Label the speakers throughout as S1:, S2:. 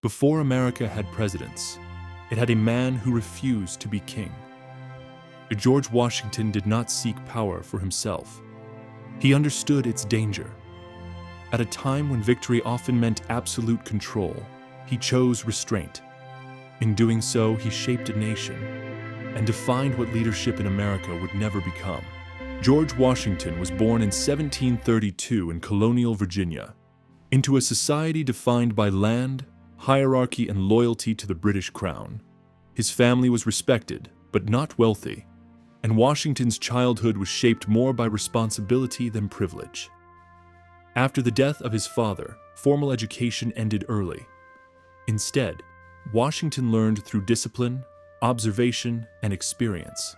S1: Before America had presidents, it had a man who refused to be king. George Washington did not seek power for himself. He understood its danger. At a time when victory often meant absolute control, he chose restraint. In doing so, he shaped a nation and defined what leadership in America would never become. George Washington was born in 1732 in colonial Virginia, into a society defined by land, hierarchy, and loyalty to the British crown. His family was respected, but not wealthy, and Washington's childhood was shaped more by responsibility than privilege. After the death of his father, formal education ended early. Instead, Washington learned through discipline, observation, and experience.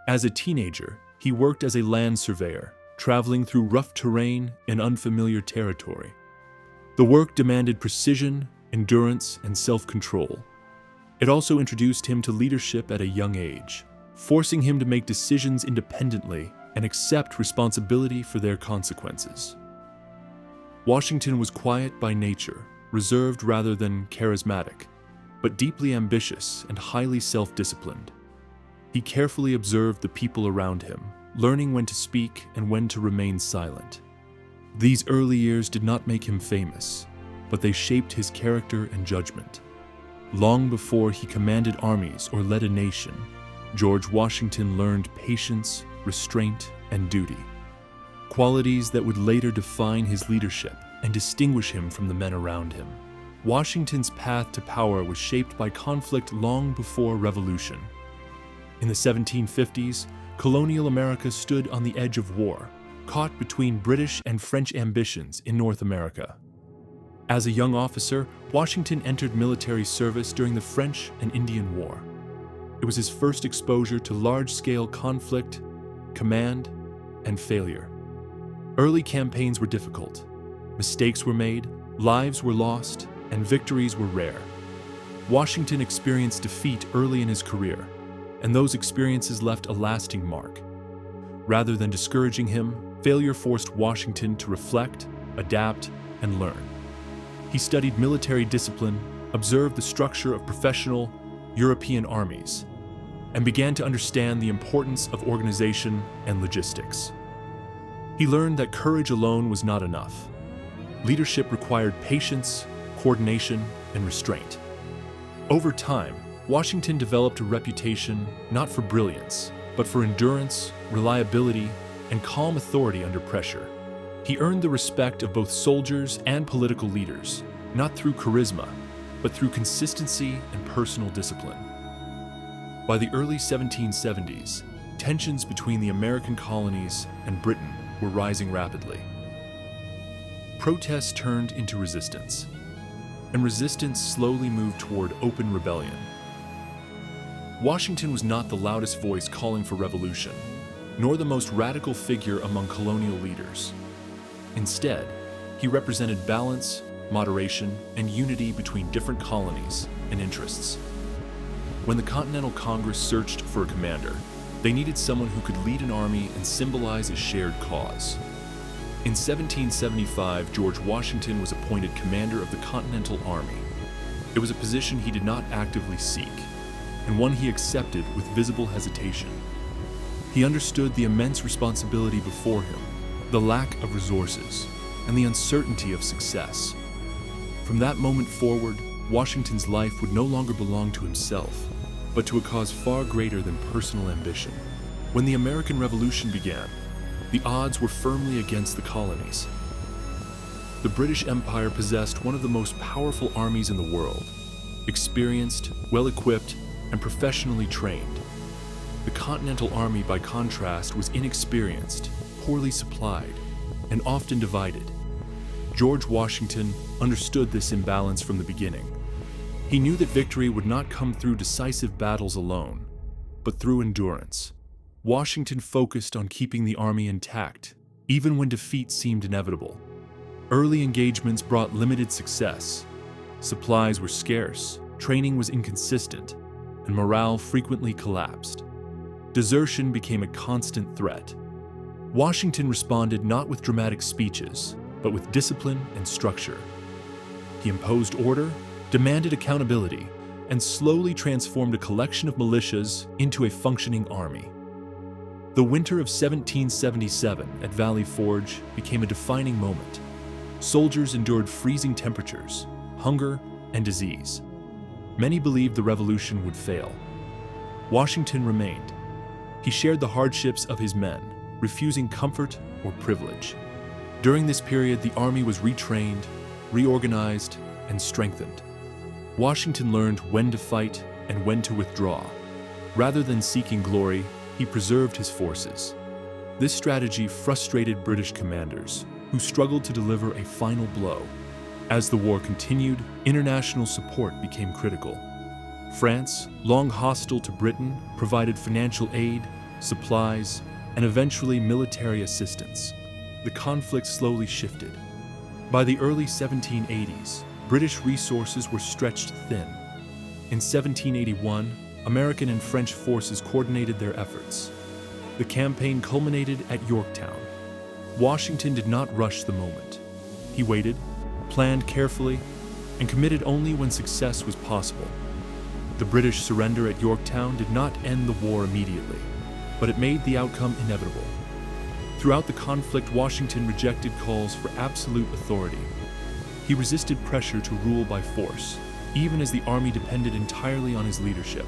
S1: As a teenager, he worked as a land surveyor, traveling through rough terrain and unfamiliar territory. The work demanded precision, endurance, and self-control. It also introduced him to leadership at a young age, forcing him to make decisions independently and accept responsibility for their consequences. Washington was quiet by nature, reserved rather than charismatic, but deeply ambitious and highly self-disciplined. He carefully observed the people around him, learning when to speak and when to remain silent. These early years did not make him famous, but they shaped his character and judgment. Long before he commanded armies or led a nation, George Washington learned patience, restraint, and duty, qualities that would later define his leadership and distinguish him from the men around him. Washington's path to power was shaped by conflict long before revolution. In the 1750s, colonial America stood on the edge of war, caught between British and French ambitions in North America. As a young officer, Washington entered military service during the French and Indian War. It was his first exposure to large-scale conflict, command, and failure. Early campaigns were difficult. Mistakes were made, lives were lost, and victories were rare. Washington experienced defeat early in his career, and those experiences left a lasting mark. Rather than discouraging him, failure forced Washington to reflect, adapt, and learn. He studied military discipline, observed the structure of professional European armies, and began to understand the importance of organization and logistics. He learned that courage alone was not enough. Leadership required patience, coordination, and restraint. Over time, Washington developed a reputation not for brilliance, but for endurance, reliability, and calm authority under pressure. He earned the respect of both soldiers and political leaders, not through charisma, but through consistency and personal discipline. By the early 1770s, tensions between the American colonies and Britain were rising rapidly. Protests turned into resistance, and resistance slowly moved toward open rebellion. Washington was not the loudest voice calling for revolution, nor the most radical figure among colonial leaders. Instead, he represented balance, moderation, and unity between different colonies and interests. When the Continental Congress searched for a commander, they needed someone who could lead an army and symbolize a shared cause. In 1775, George Washington was appointed commander of the Continental Army. It was a position he did not actively seek, and one he accepted with visible hesitation. He understood the immense responsibility before him, the lack of resources, and the uncertainty of success. From that moment forward, Washington's life would no longer belong to himself, but to a cause far greater than personal ambition. When the American Revolution began, the odds were firmly against the colonies. The British Empire possessed one of the most powerful armies in the world, experienced, well-equipped, and professionally trained. The Continental Army, by contrast, was inexperienced, poorly supplied, and often divided. George Washington understood this imbalance from the beginning. He knew that victory would not come through decisive battles alone, but through endurance. Washington focused on keeping the army intact, even when defeat seemed inevitable. Early engagements brought limited success. Supplies were scarce, training was inconsistent, and morale frequently collapsed. Desertion became a constant threat. Washington responded not with dramatic speeches, but with discipline and structure. He imposed order, demanded accountability, and slowly transformed a collection of militias into a functioning army. The winter of 1777 at Valley Forge became a defining moment. Soldiers endured freezing temperatures, hunger, and disease. Many believed the revolution would fail. Washington remained. He shared the hardships of his men, refusing comfort or privilege. During this period, the army was retrained, reorganized, and strengthened. Washington learned when to fight and when to withdraw. Rather than seeking glory, he preserved his forces. This strategy frustrated British commanders, who struggled to deliver a final blow. As the war continued, international support became critical. France, long hostile to Britain, provided financial aid, supplies, and eventually military assistance. The conflict slowly shifted. By the early 1780s, British resources were stretched thin. In 1781, American and French forces coordinated their efforts. The campaign culminated at Yorktown. Washington did not rush the moment. He waited, planned carefully, and committed only when success was possible. The British surrender at Yorktown did not end the war immediately, but it made the outcome inevitable. Throughout the conflict, Washington rejected calls for absolute authority. He resisted pressure to rule by force, even as the army depended entirely on his leadership.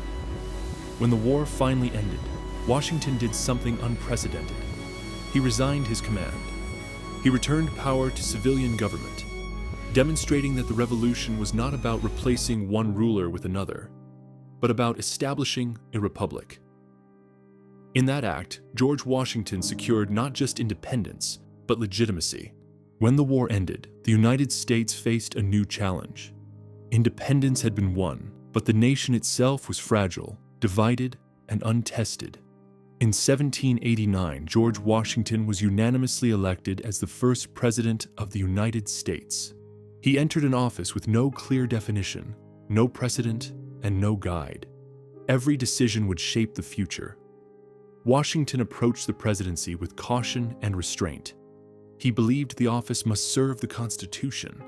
S1: When the war finally ended, Washington did something unprecedented. He resigned his command. He returned power to civilian government, demonstrating that the revolution was not about replacing one ruler with another, but about establishing a republic. In that act, George Washington secured not just independence, but legitimacy. When the war ended, the United States faced a new challenge. Independence had been won, but the nation itself was fragile, divided, and untested. In 1789, George Washington was unanimously elected as the first president of the United States. He entered an office with no clear definition, no precedent, and no guide. Every decision would shape the future. Washington approached the presidency with caution and restraint. He believed the office must serve the Constitution,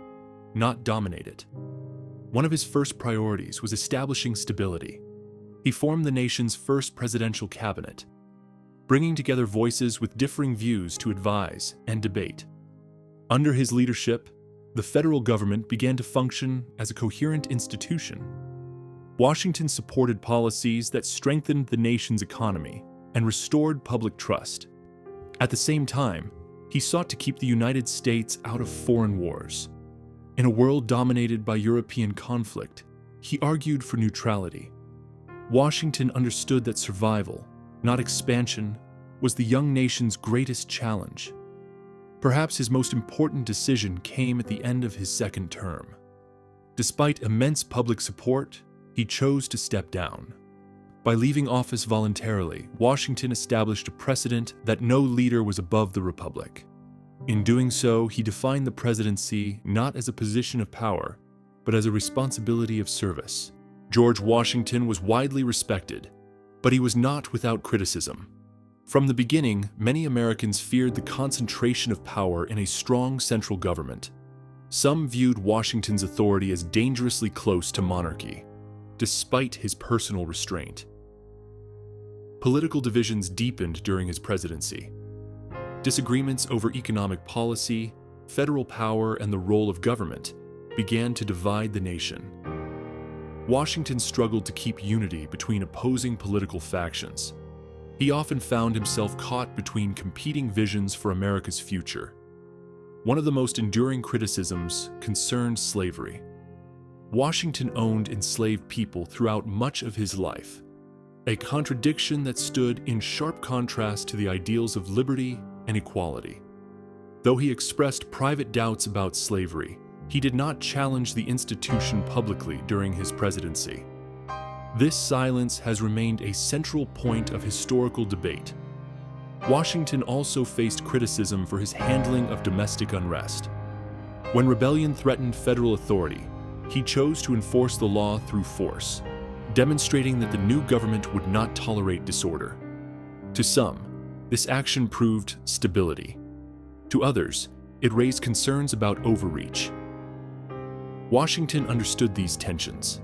S1: not dominate it. One of his first priorities was establishing stability. He formed the nation's first presidential cabinet, bringing together voices with differing views to advise and debate. Under his leadership, the federal government began to function as a coherent institution. Washington supported policies that strengthened the nation's economy and restored public trust. At the same time, he sought to keep the United States out of foreign wars. In a world dominated by European conflict, he argued for neutrality. Washington understood that survival, not expansion, was the young nation's greatest challenge. Perhaps his most important decision came at the end of his second term. Despite immense public support, he chose to step down. By leaving office voluntarily, Washington established a precedent that no leader was above the republic. In doing so, he defined the presidency not as a position of power, but as a responsibility of service. George Washington was widely respected, but he was not without criticism. From the beginning, many Americans feared the concentration of power in a strong central government. Some viewed Washington's authority as dangerously close to monarchy, despite his personal restraint. Political divisions deepened during his presidency. Disagreements over economic policy, federal power, and the role of government began to divide the nation. Washington struggled to keep unity between opposing political factions. He often found himself caught between competing visions for America's future. One of the most enduring criticisms concerned slavery. Washington owned enslaved people throughout much of his life, a contradiction that stood in sharp contrast to the ideals of liberty and equality. Though he expressed private doubts about slavery, he did not challenge the institution publicly during his presidency. This silence has remained a central point of historical debate. Washington also faced criticism for his handling of domestic unrest. When rebellion threatened federal authority, he chose to enforce the law through force, demonstrating that the new government would not tolerate disorder. To some, this action proved stability. To others, it raised concerns about overreach. Washington understood these tensions.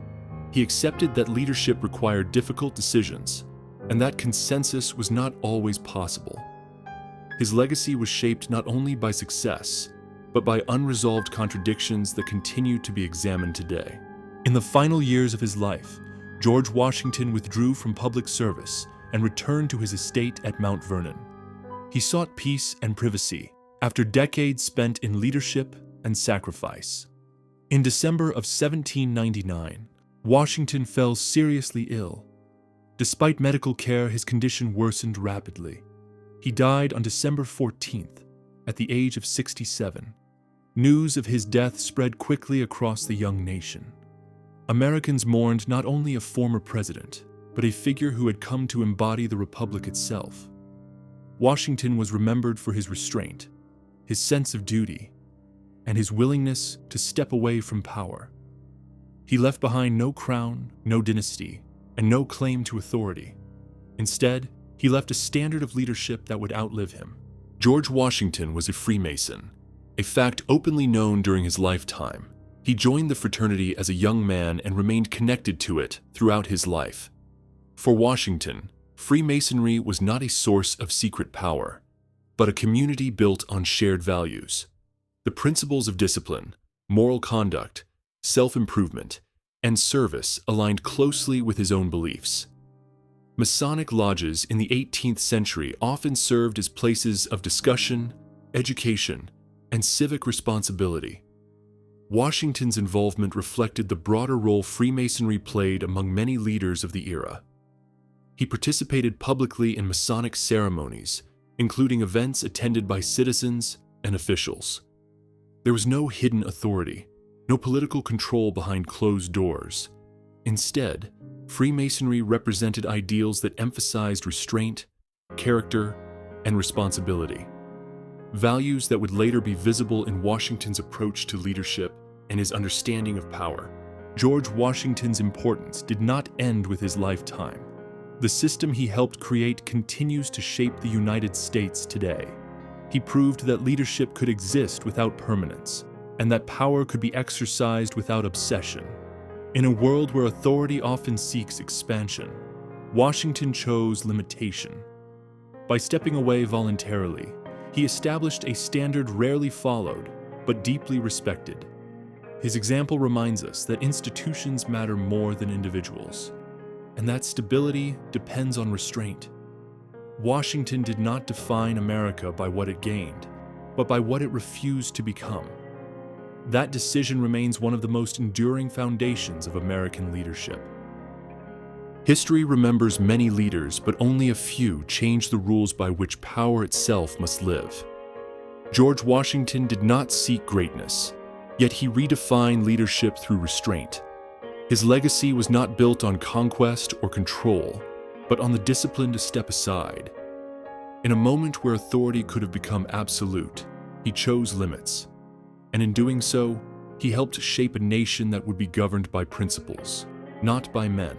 S1: He accepted that leadership required difficult decisions, and that consensus was not always possible. His legacy was shaped not only by success, but by unresolved contradictions that continue to be examined today. In the final years of his life, George Washington withdrew from public service and returned to his estate at Mount Vernon. He sought peace and privacy after decades spent in leadership and sacrifice. In December of 1799, Washington fell seriously ill. Despite medical care, his condition worsened rapidly. He died on December 14th, at the age of 67. News of his death spread quickly across the young nation. Americans mourned not only a former president, but a figure who had come to embody the republic itself. Washington was remembered for his restraint, his sense of duty, and his willingness to step away from power. He left behind no crown, no dynasty, and no claim to authority. Instead, he left a standard of leadership that would outlive him. George Washington was a Freemason, a fact openly known during his lifetime. He joined the fraternity as a young man and remained connected to it throughout his life. For Washington, Freemasonry was not a source of secret power, but a community built on shared values. The principles of discipline, moral conduct, self-improvement, and service aligned closely with his own beliefs. Masonic lodges in the 18th century often served as places of discussion, education, and civic responsibility. Washington's involvement reflected the broader role Freemasonry played among many leaders of the era. He participated publicly in Masonic ceremonies, including events attended by citizens and officials. There was no hidden authority, no political control behind closed doors. Instead, Freemasonry represented ideals that emphasized restraint, character, and responsibility. Values that would later be visible in Washington's approach to leadership and his understanding of power. George Washington's importance did not end with his lifetime. The system he helped create continues to shape the United States today. He proved that leadership could exist without permanence, and that power could be exercised without obsession. In a world where authority often seeks expansion, Washington chose limitation. By stepping away voluntarily, he established a standard rarely followed, but deeply respected. His example reminds us that institutions matter more than individuals, and that stability depends on restraint. Washington did not define America by what it gained, but by what it refused to become. That decision remains one of the most enduring foundations of American leadership. History remembers many leaders, but only a few changed the rules by which power itself must live. George Washington did not seek greatness, yet he redefined leadership through restraint. His legacy was not built on conquest or control, but on the discipline to step aside. In a moment where authority could have become absolute, he chose limits. And in doing so, he helped shape a nation that would be governed by principles, not by men.